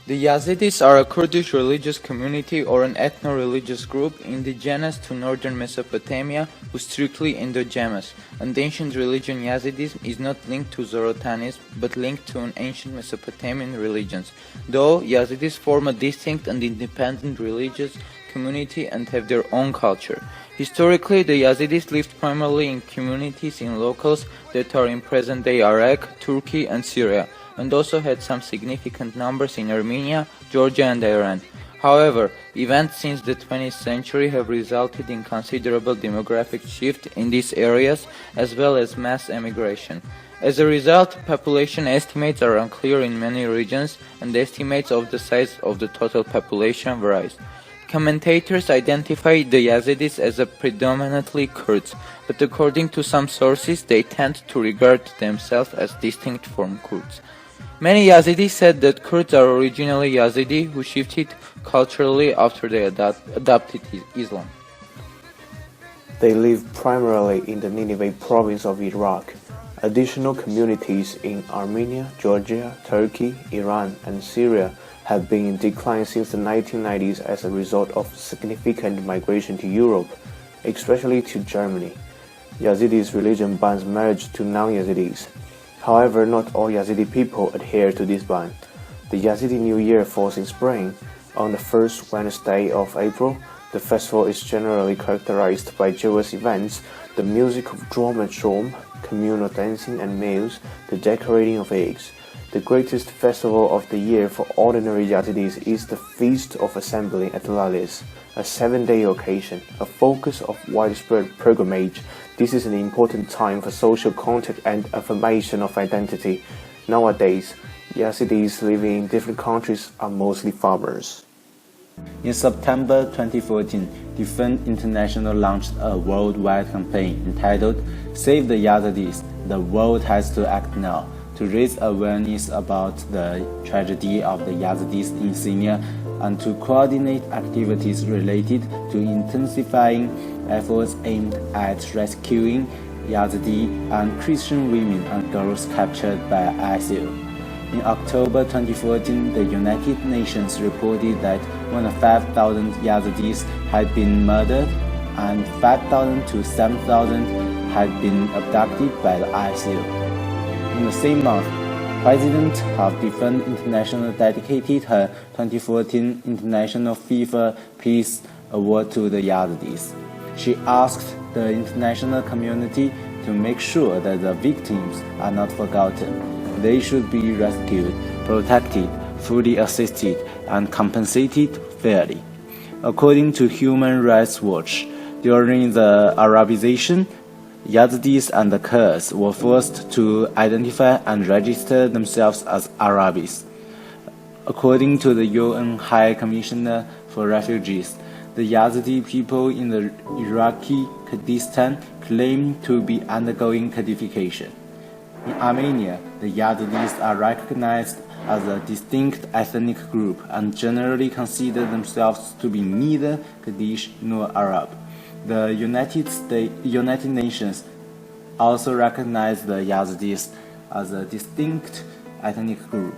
The Yazidis are a Kurdish religious community or an ethno-religious group indigenous to northern Mesopotamia who strictly endogamous, and ancient religion Yazidism is not linked to Zoroastrianism but linked to an ancient Mesopotamian religions, though Yazidis form a distinct and independent religious community and have their own culture. Historically, the Yazidis lived primarily in communities in locales that are in present-day Iraq, Turkey and Syria, and also had some significant numbers in Armenia, Georgia and Iran. However, events since the 20th century have resulted in considerable demographic shift in these areas as well as mass emigration. As a result, population estimates are unclear in many regions and estimates of the size of the total population varies. Commentators identify the Yazidis as a predominantly Kurds, but according to some sources they tend to regard themselves as distinct from Kurds. Many Yazidis said that Kurds are originally Yazidi who shifted culturally after they adopted Islam. They live primarily in the Nineveh province of Iraq. Additional communities in Armenia, Georgia, Turkey, Iran, and Syria have been in decline since the 1990s as a result of significant migration to Europe, especially to Germany. Yazidis' religion bans marriage to non-Yazidis. However, not all Yazidi people adhere to this ban. The Yazidi New Year falls in spring. On the first Wednesday of April, the festival is generally characterized by joyous events, the music of drum and shawm, communal dancing and meals, the decorating of eggs. The greatest festival of the year for ordinary Yazidis is the Feast of Assembly at Lalis, a 7-day occasion, a focus of widespread pilgrimage. This is an important time for social contact and affirmation of identity. Nowadays, Yazidis living in different countries are mostly farmers. In September 2014, Defend International launched a worldwide campaign entitled Save the Yazidis, the world has to act now, to raise awareness about the tragedy of the Yazidis in Syria and to coordinate activities related to intensifying efforts aimed at rescuing Yazidi and Christian women and girls captured by ISIL. In October 2014, the United Nations reported that more than 5,000 Yazidis had been murdered and 5,000 to 7,000 had been abducted by the ISIL. In the same month, President of Defend International dedicated her 2014 International FIFA Peace Award to the Yazidis. She asked the international community to make sure that the victims are not forgotten. They should be rescued, protected, fully assisted, and compensated fairly. According to Human Rights Watch, during the Arabization, Yazidis and the Kurds were forced to identify and register themselves as Arabis. According to the UN High Commissioner for Refugees, the Yazidi people in the Iraqi Kurdistan claim to be undergoing Kurdification. In Armenia, the Yazidis are recognized as a distinct ethnic group and generally consider themselves to be neither Kurdish nor Arab. The United Nations also recognize the Yazidis as a distinct ethnic group.